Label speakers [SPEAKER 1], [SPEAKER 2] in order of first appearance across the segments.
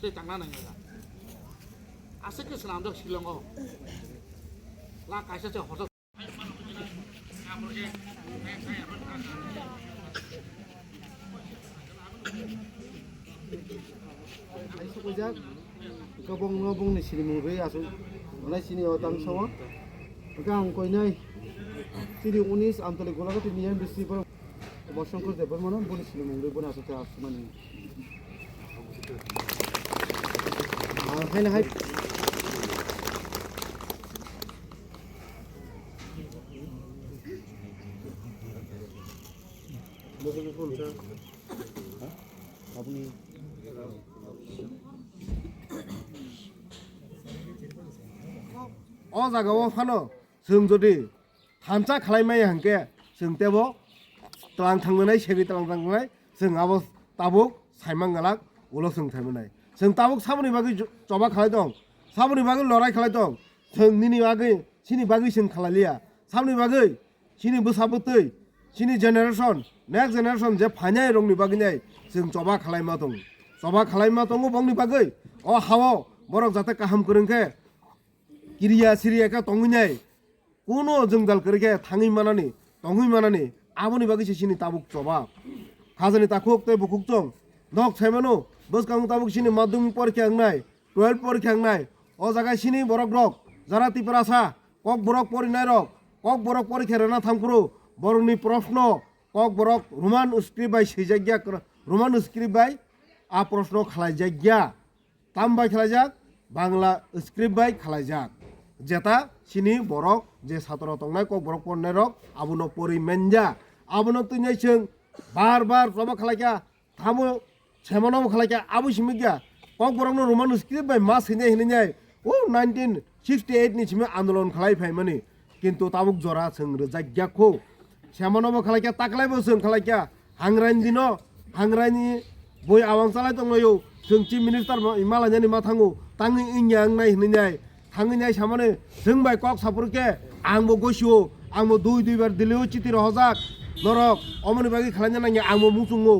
[SPEAKER 1] 때 장난하는 거야. 아스크 사람도 실렁어. 라 가셔서 호서.
[SPEAKER 2] Sokojak kabong ngabong ni sini mungbe asu mulai sini otang sawa pegang koinai sini unis antole gola kati niyan bisi par bosongkor debar mana boni sini mungbe bona asu ta asmani hai hai Mungkin pun saya, apa ni? 자가와 파노 성조디 단자 칼라이마이 한게 성대보 땅 탕문에 세비 땅 탕문에 성아보 따복 살만가락 올라성 탈문에 성 따복 사분이 바기 쪼바 칼라이동 사분이 바기 러라이 칼라이동 성니니 바기 신이 바기 성 칼라리아 사분이 바기 신이 무사부뜨이 신이 제너레이션 넥스트 제너레이션 제 파냐이 롱니 바기냐이 성 쪼바 칼라이마동 쪼바 칼라이마동고 봉니 바기 하워 뭐라고 자태 까함 그런게 Kiriya Syria ka tongunyai kuno jengdal kerja tangi mana ni tongui mana ni aboni bagi sini tabuk coba khazani takuk te bukuk cong nok semano bos kamu tabuk sini madhyamik porikha angnai 12 porikha angnai o jaga sini borok rok jara tiprasa kok borok porinai rok kok borok porikha rena thamkuru boroni proshno kok borok roman script bai sejagya roman script bai a proshno khalajagya tambai khalajak bangla script bai khalajak Jeta sini borok je satoro tongnai kok borok pornai rok abono pori menja abono tunyai seng bar proba khalakya thamo chemono khalakya abu simigya kok borok no roman script bai mas hinai hinai o 1968 ni chime andolon khalai phai mani kintu tabuk jora seng rejagya kho chemono khalakya taklai bo seng khalakya hangrain dino hangraini boi awang salai tongnoyo seng chief minister imalanyani mathangu tangi inyang nai hinai 당근야이 사만에 정말 꽉 사부르게 앙모 고시오 앙모 두이두이বার দিলেও চিতির হজাক নরক অমনি বাকি খালাঞ্জা নাঙ্গে 앙모 মুসুঙ্গো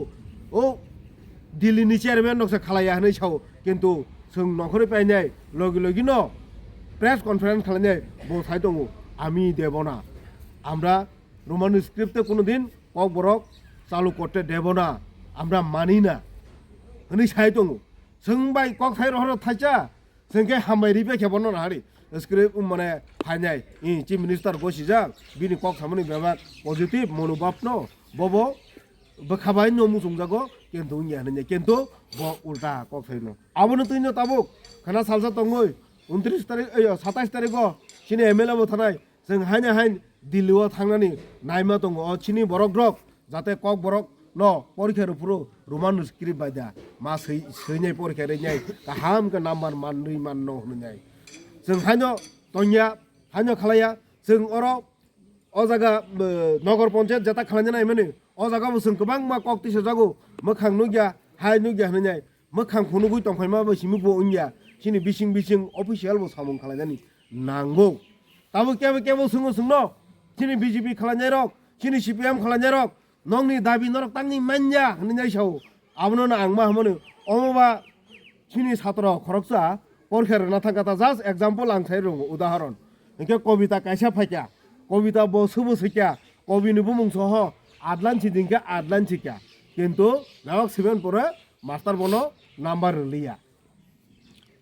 [SPEAKER 2] ও দিল্লি নিচে chairman নকসা খালাইয়া হनै ছাও কিন্তু जों নখরে পাইনাই লগে লগে ন প্রেস কনফারেন্স খালাইনাই বসাই দङ আমি দেব না আমরা রোমান স্ক্রিপ্টে কোনোদিন কক বরক চালু করতে দেব না আমরা মানি না হनै ছাই দङ जों বাই কক ছাই রহর থাইচা जोंखे हामबायरि बेखेबनो नाहारि स्क्रिप्ट माने फाइनाय चिफ मिनिस्टार गसिजाक बिनि कक सामनि बेबार पजिटिभ मनोभाब न बबो बखाबाय न मुसुंजागो किन्तु न्याहने किन्तु ब उल्टा कक छैनो आबनो तुइनो ताबुक खाना सालसा तंगै 29 तारिख 27 तारिखो सिनि एमएलए बो थानाय जों हायने हाय दिल्लीआव थांनानै नायमा दङ चिनि बरक रक जाते कक बरक न परीक्षार पुरो रोमान स्क्रिप्ट बायदा मा सैनाय परीक्षा रेनाय गाहाम के नाम्बार माननै माननो होननाय जों हायनो तन्या हायनो खालाया जों अरो अ जागा नगर पन्चायत जता खालायनाय माने अ जागाबो जों गोबां मा कक्तिस जागो मोखां नुगिया हाय नुगिया होननाय मोखां खुनुगुइ तंफाय मा बसिमु बो उन्या सिनि बिसिं अफिसियेल बो सामं खालायनानै नांगौ ताबो केबो सोंनो सिनि बिजेपि खालायनाय रक सिनि सिपिएम खालायनाय रक नंनि दाबि नरक तांनि मान्या होननाय साव आबनो ना आं मा होनो अमबा सिनि छात्र खरकसा परीक्षा रना थांगाता जास्ट एग्जांपल आं साइ रङ उदाहरण इनके कविता कायसा फाक्या कविता बो सुबो सैक्या कविनिबो मुंस ह आदलानसि दिंके आदलानसिक्या किन्तु नावक सेभेन परे मास्टार बनो नाम्बार रिलिया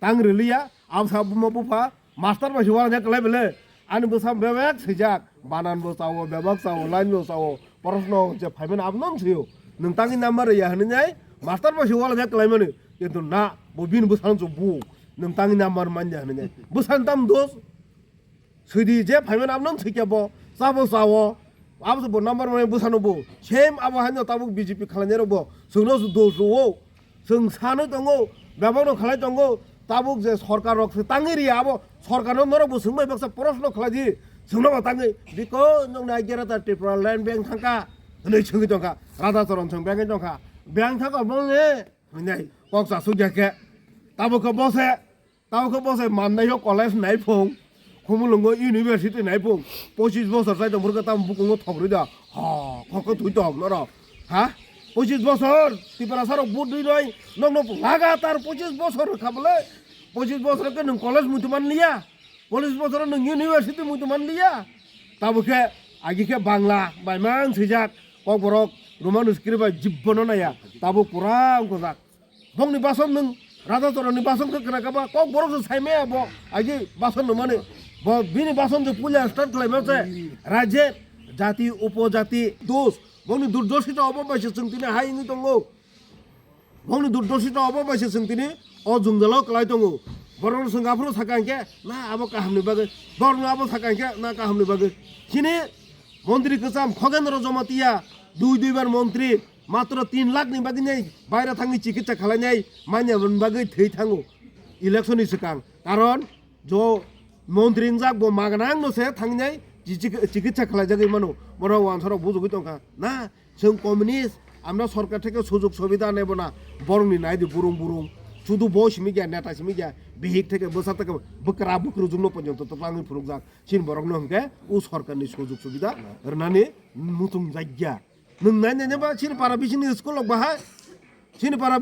[SPEAKER 2] तां रिलिया आब साबुमा बुफा मास्टार बासि वाला कलाय बेले आनि बोसा बेबेक सैजाक बानान बो चावो बेबक चावो लाइन बो चावो प्रश्न जे फाइमेन आबनम छयो नोंतांनि नाम्बार या होननाय मास्टार बासि वाला कलाय माने किन्तु ना बबिन बोसान जो बु नोंतांनि नाम्बार मान्या होननाय बोसान दाम दोस सैदि जे फाइमेन आबनम सैक्याबो चाबो चावो आबो बो नाम्बार माने बोसानबो सेम आबो हानो ताबुक बीजेपी खालायनायबो जोंनो दोसो जों सानो दङ बेबानो खालाय दङ ताबुक जे सरकार रक तांगिरि आबो सरकारनो नरबो सोंबाय बक्सा प्रश्न खालायदि जोंनो तांगै बिको नोंना गेराता त्रिपुरा लैंड बैंक थांका नै सोंगै दंखा राधा चरण सों बैंक दंखा बैंक थांका बने होननाय बक्सा सुग्याके ताबुको बसे माननाय कलेज नायफुं खुमुलुंगो इउनिभार्सिटी नायफुं 25 बोसोर जाय दंफोरखौ ताम बुकुंगो थग्रिदा हा खखो थुइ दं नर हा 25 বছর ত্রিপুরা সারক বুট দুই নয় নং লাগাতার 25 বছর খাবলে 25 বছরকে নং কলেজ মুইতমান লিয়া 25 বছর নং ইউনিভার্সিটি মুইতমান লিয়া তাবুকে আগিকে বাংলা বাইমান সিজাক কক বরক রোমান স্ক্রিপ্ট জিব্বনো নায়া তাবু পুরা অঙ্কজাক বংনি বাসন নং রাজা চরণनि বাসনखौ खोनाखाबा কক বরক সাইमे अब आगे बासन न माने बिनि बासन जो पूजा स्टार्ट खालामबासो राज्य जाति उपजाति दोष बंनि दुर्दर्शित अबबायसो जोंतिनि हायनि दङ बंनि दुर्दर्शित अबबायसो जोंतिनि अजुंजाल क्लाय दङ बरन संगाफ्रो साकांके ना अब काहामनि बागै बरन अब साकांके ना काहामनि बागै खिनि मन्त्रि गोजाम खगेन्द्र जमातिया दुइबार मन्त्रि मात्र 3 लाखनि बागै बायरा थांनि चिकित्सा खालायनाय मानियामोन बागै थै थाङो इलेक्शननि सिगां कारण जो मन्त्रि जाक बो मागनां नसे थांनाय চিকিৎসা খেলা যাবে মানো বড় আনসার বুঝুবি দরকার না जों কমিউনিস্ট আমরা সরকার থেকে সুযোগ সুবিধা নেব না বরংনি নাইদি বুরুং বুরুং শুধু বয়স মিডিয়া নেতা মিডিয়া বিহিক থেকে বসা থেকে বকরা বকরু জন্য পর্যন্ত তো পাঙ্গি ফুরুক যাক চিন বরং নংকে ও সরকারনি সুযোগ সুবিধা রনানি মুতুম জায়গা নং নাইনেবা চিন পারা বিচিনি স্কুল বাহায় চিন পারা